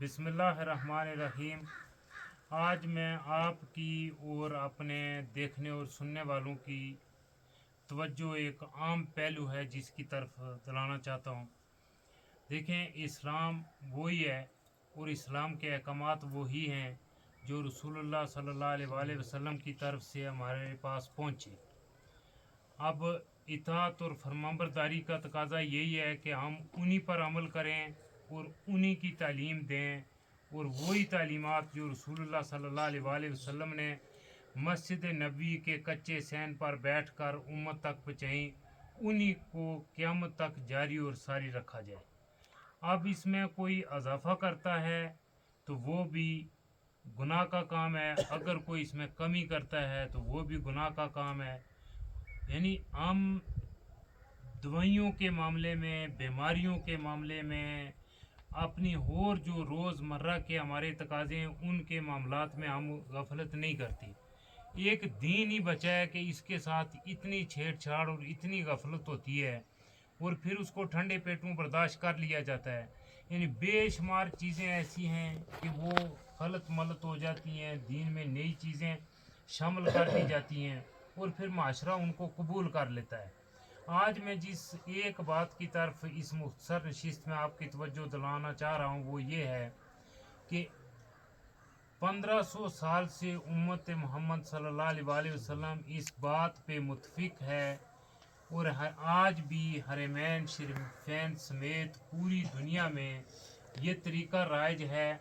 बिस्मिल्लाहिर्रहमानिर्रहीम। आज मैं आपकी और अपने देखने और सुनने वालों की तवज्जो एक आम पहलू है जिसकी तरफ दिलाना चाहता हूँ। देखें, इस्लाम वही है और इस्लाम के अहकामात वही हैं जो रसूलुल्लाह सल्लल्लाहु अलैहि वसल्लम की तरफ से हमारे पास पहुँचे। अब इताअत और फरमाबरदारी का तकाजा यही है कि हम उन्हीं पर अमल करें और उन्हीं की तालीम दें, और वही तालीमात जो रसूलुल्लाह सल्लल्लाहु अलैहि वसल्लम ने मस्जिद नबी के कच्चे सैन पर बैठकर उम्मत तक पहुँचाई, उन्हीं को क़यामत तक जारी और सारी रखा जाए। अब इसमें कोई इजाफा करता है तो वो भी गुनाह का काम है, अगर कोई इसमें कमी करता है तो वो भी गुनाह का काम है। यानी हम दवाइयों के मामले में, बीमारियों के मामले में, अपनी और जो रोज़मर्रा के हमारे तकाज़े हैं उनके मामलात में हम गफलत नहीं करती। एक दीन ही बचा है कि इसके साथ इतनी छेड़छाड़ और इतनी गफलत होती है और फिर उसको ठंडे पेटों बर्दाश्त कर लिया जाता है। यानी बेशुमार चीज़ें ऐसी हैं कि वो गलत मलत हो जाती हैं, दीन में नई चीज़ें शामिल कर दी जाती हैं और फिर माशरा उनको कबूल कर लेता है। आज मैं जिस एक बात की तरफ इस मुख्तसर नशिस्त में आपकी तवज्जो दिलाना चाह रहा हूँ वो ये है कि 1500 साल से उम्मत मोहम्मद सल्लल्लाहु अलैहि वसल्लम इस बात पे मुत्तफिक है और आज भी हरमैन शरीफैन समेत पूरी दुनिया में ये तरीका राइज है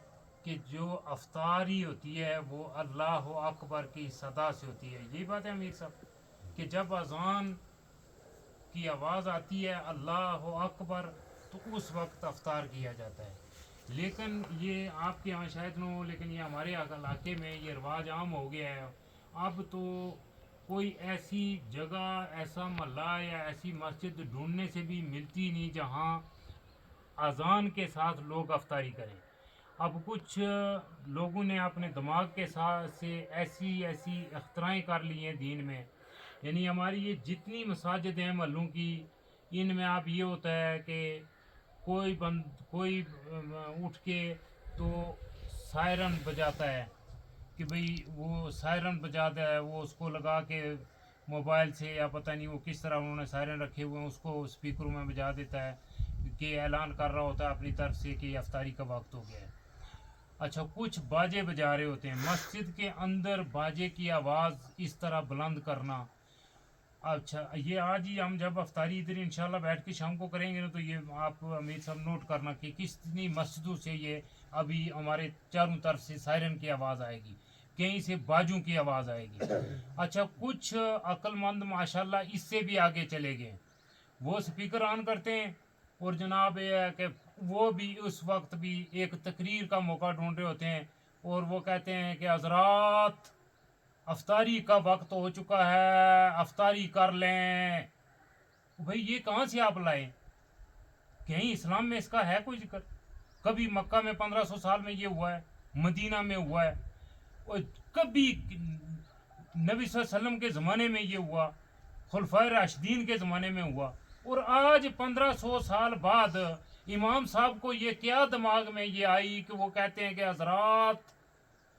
कि जो अफ्तारी होती है वो अल्लाह अकबर की सदा से होती है। यही बात है अमीर साहब कि जब अजान की आवाज़ आती है अल्लाह अकबर तो उस वक्त अफ्तार किया जाता है। लेकिन ये आपके यहाँ शायद न हो, लेकिन ये हमारे इलाके में ये रिवाज आम हो गया है। अब तो कोई ऐसी जगह, ऐसा महल्ला या ऐसी मस्जिद ढूंढने से भी मिलती नहीं जहाँ अजान के साथ लोग अफ्तारी करें। अब कुछ लोगों ने अपने दिमाग के साथ से ऐसी ऐसी अख्तराएँ कर ली हैं दीन में। यानी हमारी ये जितनी मसाजिद हैं महलों की, इनमें आप ये होता है कि कोई उठ के तो सायरन बजाता है कि भाई वो सायरन बजाता है, वो उसको लगा के मोबाइल से या पता नहीं वो किस तरह उन्होंने सायरन रखे हुए हैं उसको स्पीकरों में बजा देता है कि ऐलान कर रहा होता है अपनी तरफ से कि अफ्तारी का वक्त हो गया है। अच्छा, कुछ बाजे बजा रहे होते हैं मस्जिद के अंदर, बाजे की आवाज़ इस तरह बुलंद करना। अच्छा, ये आज ही हम जब अफ्तारी इधर इंशाल्लाह बैठ के शाम को करेंगे ना, तो ये आप अमीर साहब नोट करना कि कितनी मस्जिदों से ये अभी हमारे चारों तरफ से सायरन की आवाज़ आएगी, कहीं से बाजों की आवाज़ आएगी। अच्छा, कुछ अक्लमंद माशाल्लाह इससे भी आगे चले गए, वो स्पीकर ऑन करते हैं और जनाब ये है कि वो भी उस वक्त भी एक तकरीर का मौका ढूंढ रहे होते हैं और वो कहते हैं कि हजरात अफ्तारी का वक्त हो चुका है, अफ्तारी कर लें। भाई ये कहाँ से आप लाए? कहीं इस्लाम में इसका है कोई जिक्र? कभी मक्का में 1500 साल में ये हुआ है, मदीना में हुआ है, और कभी नबी सल्लल्लाहु अलैहि वसल्लम के ज़माने में ये हुआ, खुलफाए राशिदीन के ज़माने में हुआ, और आज 1500 साल बाद इमाम साहब को ये क्या दिमाग में ये आई कि वो कहते हैं कि हजरात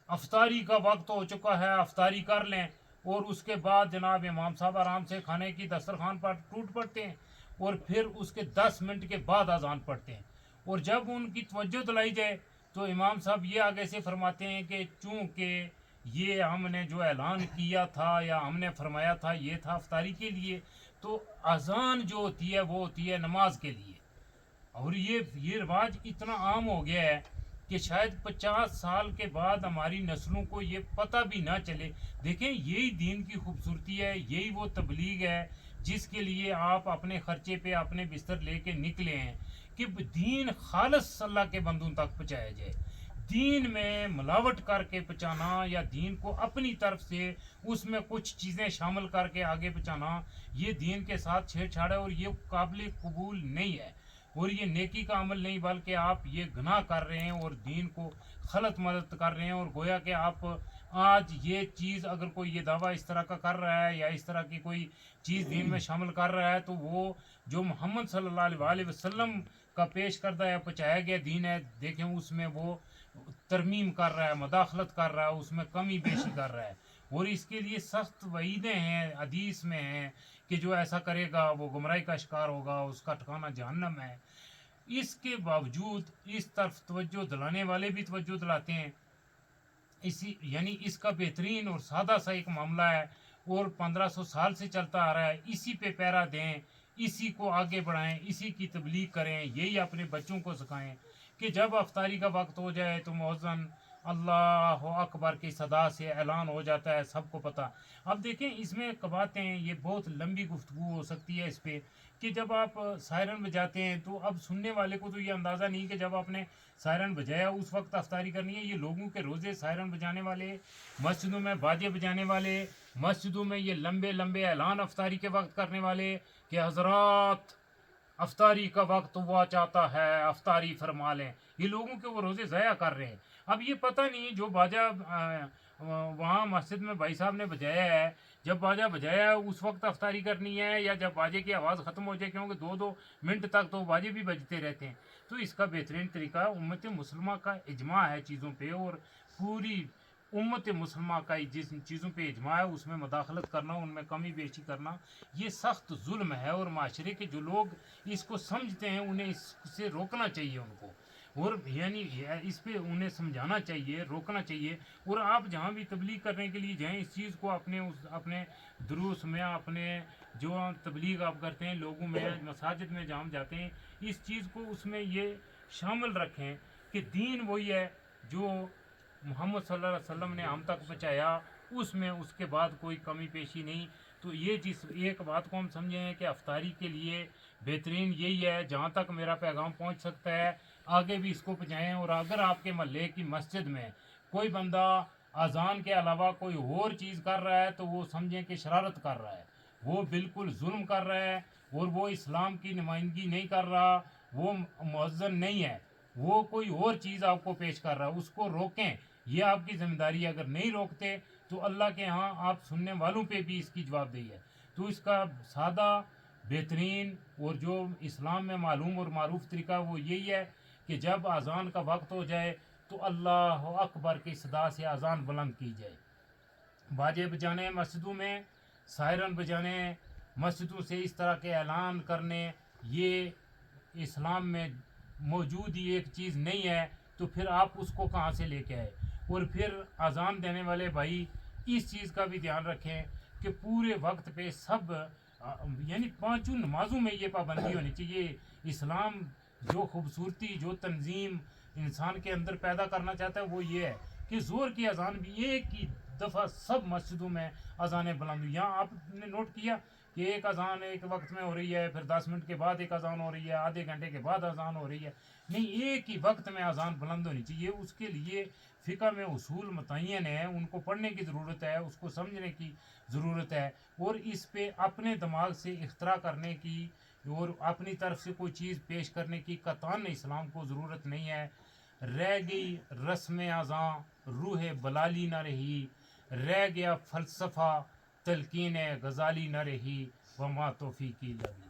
अफ्तारी का वक्त हो चुका है, अफ्तारी कर लें। और उसके बाद जनाब इमाम साहब आराम से खाने की दस्तरखान पर टूट पड़ते हैं और फिर उसके 10 मिनट के बाद अजान पढ़ते हैं। और जब उनकी तवज्जो दिलाई जाए तो इमाम साहब ये आगे से फरमाते हैं कि चूँकि ये हमने जो ऐलान किया था या हमने फरमाया था ये था अफ्तारी के लिए, तो अजान जो होती है वो होती है नमाज के लिए। और ये रिवाज इतना आम हो गया है कि शायद 50 साल के बाद हमारी नस्लों को ये पता भी ना चले। देखें, यही दीन की खूबसूरती है, यही वो तबलीग है जिसके लिए आप अपने खर्चे पे अपने बिस्तर लेके निकले हैं कि दीन खालिस अल्लाह के बंदों तक पहुँचाया जाए। दीन में मिलावट करके पहुँचाना या दीन को अपनी तरफ से उसमें कुछ चीज़ें शामिल करके आगे पहुँचाना, ये दीन के साथ छेड़छाड़ है और ये काबिल कबूल नहीं है और ये नेकी का अमल नहीं, बल्कि आप ये गुनाह कर रहे हैं और दीन को गलत मदद कर रहे हैं। और गोया कि आप आज ये चीज़ अगर कोई ये दावा इस तरह का कर रहा है या इस तरह की कोई चीज़ दीन में शामिल कर रहा है तो वो जो मोहम्मद सल्लल्लाहु अलैहि वसल्लम کا پیش کردہ یا پہنچایا گیا دین ہے، دیکھیں اس میں وہ ترمیم کر رہا ہے، مداخلت کر رہا ہے، اس میں کمی بیشی کر رہا ہے، اور اس کے لیے سخت وعیدیں ہیں حدیث میں ہیں کہ جو ایسا کرے گا وہ گمراہی کا شکار ہوگا، اس کا ٹھکانہ جہنم ہے۔ اس کے باوجود اس طرف توجہ دلانے والے بھی توجہ دلاتے ہیں، یعنی اس کا بہترین اور سادہ سا ایک معاملہ ہے، اور 1500 سال سے چلتا آ رہا ہے، اسی پہ پیرا دیں، اسی کو آگے بڑھائیں، اسی کی تبلیغ کریں، یہی اپنے بچوں کو سکھائیں کہ جب افطاری کا وقت ہو جائے تو مؤذن اللہ اکبر کی صدا سے اعلان ہو جاتا ہے، سب کو پتہ۔ اب دیکھیں اس میں باتیں، یہ بہت لمبی گفتگو ہو سکتی ہے اس پہ، کہ جب آپ سائرن بجاتے ہیں تو اب سننے والے کو تو یہ اندازہ نہیں کہ جب آپ نے سائرن بجایا اس وقت افطاری کرنی ہے۔ یہ لوگوں کے روزے سائرن بجانے والے، مسجدوں میں باجے بجانے والے، مسجدوں میں یہ لمبے لمبے اعلان افطاری کے وقت کرنے والے کہ حضرات افطاری کا وقت ہوا چاہتا ہے، افطاری فرما لیں، یہ لوگوں کے وہ روزے ضائع کر رہے ہیں۔ اب یہ پتہ نہیں جو باجا وہاں مسجد میں بھائی صاحب نے بجایا ہے، جب باجا بجایا ہے اس وقت افطاری کرنی ہے، یا جب باجے کی آواز ختم ہو جائے، کیونکہ 2-2 منٹ تک تو باجے بھی بجتے رہتے ہیں۔ تو اس کا بہترین طریقہ امت مسلمہ کا اجماع ہے چیزوں پہ، اور پوری امت مسلمہ کا جس چیزوں پہ اجماع ہے اس میں مداخلت کرنا، ان میں کمی بیشی کرنا، یہ سخت ظلم ہے، اور معاشرے کے جو لوگ اس کو سمجھتے ہیں انہیں اس سے روکنا چاہیے ان کو، اور یعنی اس پہ انہیں سمجھانا چاہیے، روکنا چاہیے۔ اور آپ جہاں بھی تبلیغ کرنے کے لیے جائیں اس چیز کو اپنے دروس میں، اپنے جو تبلیغ آپ کرتے ہیں لوگوں میں، مساجد میں جہاں جاتے ہیں، اس چیز کو اس میں یہ شامل رکھیں کہ دین وہی ہے جو محمد صلی اللہ علیہ وسلم نے ہم تک پہنچایا، اس میں اس کے بعد کوئی کمی پیشی نہیں۔ تو یہ جس ایک بات کو ہم سمجھیں ہیں کہ افطاری کے لیے بہترین یہی ہے، جہاں تک میرا پیغام پہنچ سکتا ہے آگے بھی اس کو پہنچائیں۔ اور اگر آپ کے محلے کی مسجد میں کوئی بندہ اذان کے علاوہ کوئی اور چیز کر رہا ہے تو وہ سمجھیں کہ شرارت کر رہا ہے، وہ بالکل ظلم کر رہا ہے، اور وہ اسلام کی نمائندگی نہیں کر رہا، وہ مؤذن نہیں ہے، وہ کوئی اور چیز آپ کو پیش کر رہا ہے، اس کو روکیں، یہ آپ کی ذمہ داری ہے۔ اگر نہیں روکتے تو اللہ کے ہاں آپ سننے والوں پہ بھی اس کی جواب دہی ہے۔ تو اس کا سادہ، بہترین اور جو اسلام میں معلوم اور معروف طریقہ وہ یہی ہے کہ جب اذان کا وقت ہو جائے تو اللہ اکبر کی صدا سے اذان بلند کی جائے، باجے بجانے مسجدوں میں، سائرن بجانے مسجدوں سے، اس طرح کے اعلان کرنے، یہ اسلام میں موجود ہی ایک چیز نہیں ہے، تو پھر آپ اس کو کہاں سے لے کے آئے؟ اور پھر اذان دینے والے بھائی اس چیز کا بھی دھیان رکھیں کہ پورے وقت پہ سب یعنی 5 نمازوں میں یہ پابندی ہونی چاہیے۔ اسلام جو خوبصورتی، جو تنظیم انسان کے اندر پیدا کرنا چاہتا ہے وہ یہ ہے کہ زور کی اذان بھی ایک ہی دفعہ سب مسجدوں میں اذانیں بلند ہوئی۔ یہاں آپ نے نوٹ کیا کہ ایک اذان ایک وقت میں ہو رہی ہے، پھر 10 منٹ کے بعد ایک اذان ہو رہی ہے، آدھے گھنٹے کے بعد اذان ہو رہی ہے، نہیں، ایک ہی وقت میں اذان بلند ہونی چاہیے۔ اس کے لیے فقہ میں اصول متعین ہیں، ان کو پڑھنے کی ضرورت ہے، اس کو سمجھنے کی ضرورت ہے، اور اس پہ اپنے دماغ سے اختراع کرنے کی اور اپنی طرف سے کوئی چیز پیش کرنے کی قطعاً اسلام کو ضرورت نہیں ہے۔ رہ گئی رسم اذاں روح بلالی نہ رہی، رہ گیا فلسفہ تلقین غزالی نہ رہی، وما توفیقی الا باللہ۔